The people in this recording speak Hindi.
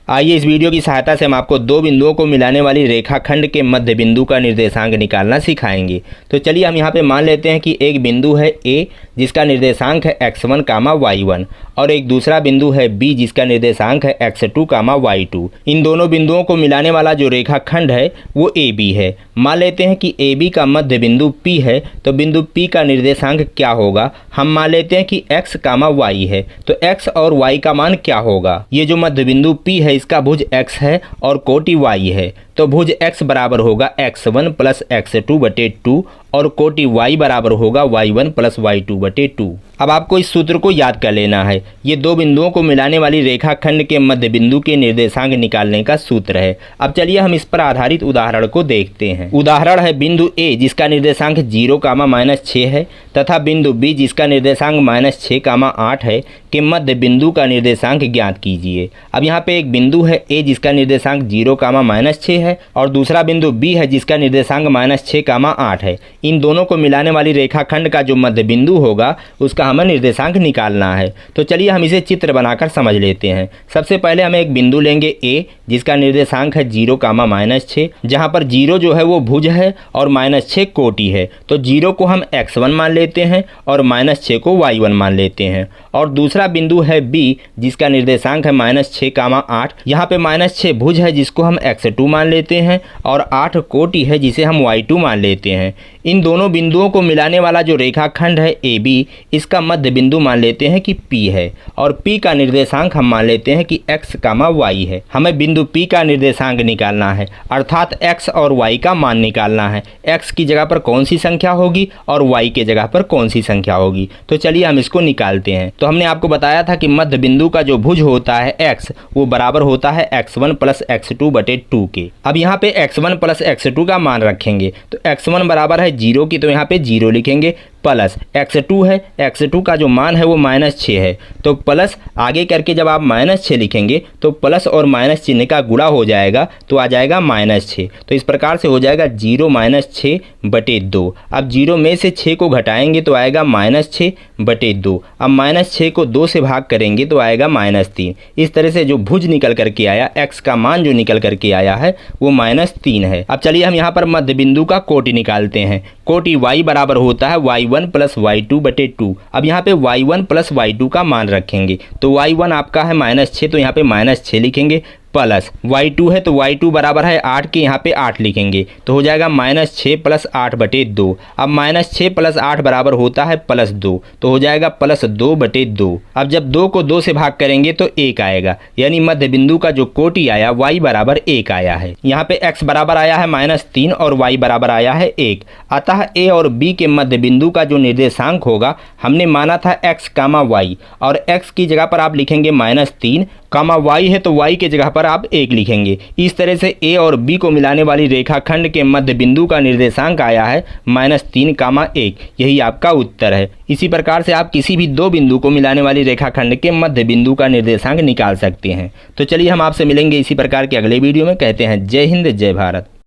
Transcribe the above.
आइए इस वीडियो की सहायता से हम आपको दो बिंदुओं को मिलाने वाली रेखाखंड के मध्य बिंदु का निर्देशांक निकालना सिखाएंगे। तो चलिए हम यहाँ पे मान लेते हैं कि एक बिंदु है A जिसका निर्देशांक है x1, y1 और एक दूसरा बिंदु है B जिसका निर्देशांक है x2, y2। इन दोनों बिंदुओं को मिलाने वाला जो रेखाखंड है वो AB है। मान लेते हैं कि AB का मध्य बिंदु P है, तो बिंदु P का निर्देशांक क्या होगा। हम मान लेते हैं कि x, y है, तो x और y का मान क्या होगा। ये जो मध्य बिंदु P है इसका भुज x है और कोटि y है, तो भुज x बराबर होगा x1 प्लस x2 बटे 2 और कोटि y बराबर होगा y1 प्लस y2 बटे 2। अब आपको इस सूत्र को याद कर लेना है। ये दो बिंदुओं को मिलाने वाली रेखाखंड के मध्य बिंदु के निर्देशांक निकालने का सूत्र है। अब चलिए हम इस पर आधारित उदाहरण को देखते हैं। उदाहरण है बिंदु A जिसका निर्देशांक 0, -6 है तथा बिंदु B जिसका निर्देशांक -6, 8 है के मध्य बिंदु का निर्देशांक ज्ञात कीजिए। अब यहाँ पे एक बिंदु है A जिसका निर्देशांक 0, -6 है और दूसरा बिंदु B है जिसका निर्देशांक -6, 8 है। इन दोनों को मिलाने वाली रेखाखंड का जो मध्य बिंदु होगा उसका हमें निर्देशांक निकालना है। तो चलिए हम इसे चित्र बनाकर समझ लेते हैं। सबसे पहले हमें एक बिंदु लेंगे A जिसका निर्देशांक है 0, -6, जहाँ पर 0 जो है वो भुज है और -6 कोटि है। तो 0 को हम x1 मान लेते हैं और -6 को y1 मान लेते हैं। और दूसरा बिंदु है B जिसका निर्देशांक है -6, 8। यहाँ पे -6 भुज है जिसको हम x2 मान लेते हैं और 8 कोटि है जिसे हम y2 मान लेते हैं। इन दोनों बिंदुओं को मिलाने वाला जो रेखाखंड है AB इसका मध्य बिंदु मान लेते हैं कि P है और P का निर्देशांक हम मान लेते हैं कि x, y है। हमें बिंदु P का निर्देशांक निकालना है, अर्थात x और y का मान निकालना है। x की जगह पर कौन सी संख्या होगी और y के जगह पर कौन सी संख्या होगी। तो चलिए हम इसको निकालते हैं। तो हमने आपको बताया था कि मध्य बिंदु का जो भुज होता है x वो बराबर होता है x1 प्लस x2 बटे 2 के। अब यहाँ पे x1 प्लस x2 का मान रखेंगे, तो x1 बराबर है 0 की, तो यहाँ पे 0 लिखेंगे, प्लस x2 है, x2 का जो मान है वो -6 है, तो प्लस आगे करके जब आप -6 लिखेंगे तो प्लस और माइनस चिन्ह का गुणा हो जाएगा तो आ जाएगा -6। तो इस प्रकार से हो जाएगा 0 - 6 बटे 2। अब 0 में से 6 को घटाएंगे तो आएगा -6 बटे 2। अब -6 को 2 से भाग करेंगे तो आएगा -3। इस तरह से जो भुज निकल करके आया, x का मान जो निकल करके आया है वो -3 है। अब चलिए हम यहाँ पर मध्य बिंदु का कोटि निकालते हैं। कोटि y बराबर होता है y1 प्लस y2 बटे 2। अब यहाँ पे y1 प्लस y2 का मान रखेंगे, तो y1 आपका है -6, तो यहाँ पे -6 लिखेंगे, प्लस y2 है तो y2 बराबर है 8 के, यहाँ पे 8 लिखेंगे, तो हो जाएगा -6 प्लस 8 बटे 2। अब -6 प्लस 8 बराबर होता है +2, तो हो जाएगा +2 बटे 2। अब जब 2 को 2 से भाग करेंगे तो 1 आएगा, यानी मध्य बिंदु का जो कोटि आया y बराबर 1 आया है। यहाँ पे x बराबर आया है -3 और y बराबर आया है 1। अतः A और B के मध्य बिंदु का जो निर्देशांक होगा हमने माना था x, y और x की जगह पर आप लिखेंगे -3, y है तो y के जगह पर आप 1 लिखेंगे। इस तरह से A और B को मिलाने वाली रेखाखंड के मध्य बिंदु का निर्देशांक आया है -3, 1। यही आपका उत्तर है। इसी प्रकार से आप किसी भी दो बिंदु को मिलाने वाली रेखाखंड के मध्य बिंदु का निर्देशांक निकाल सकते हैं। तो चलिए हम आपसे मिलेंगे इसी प्रकार के अगले वीडियो में। कहते हैं जय हिंद, जय भारत।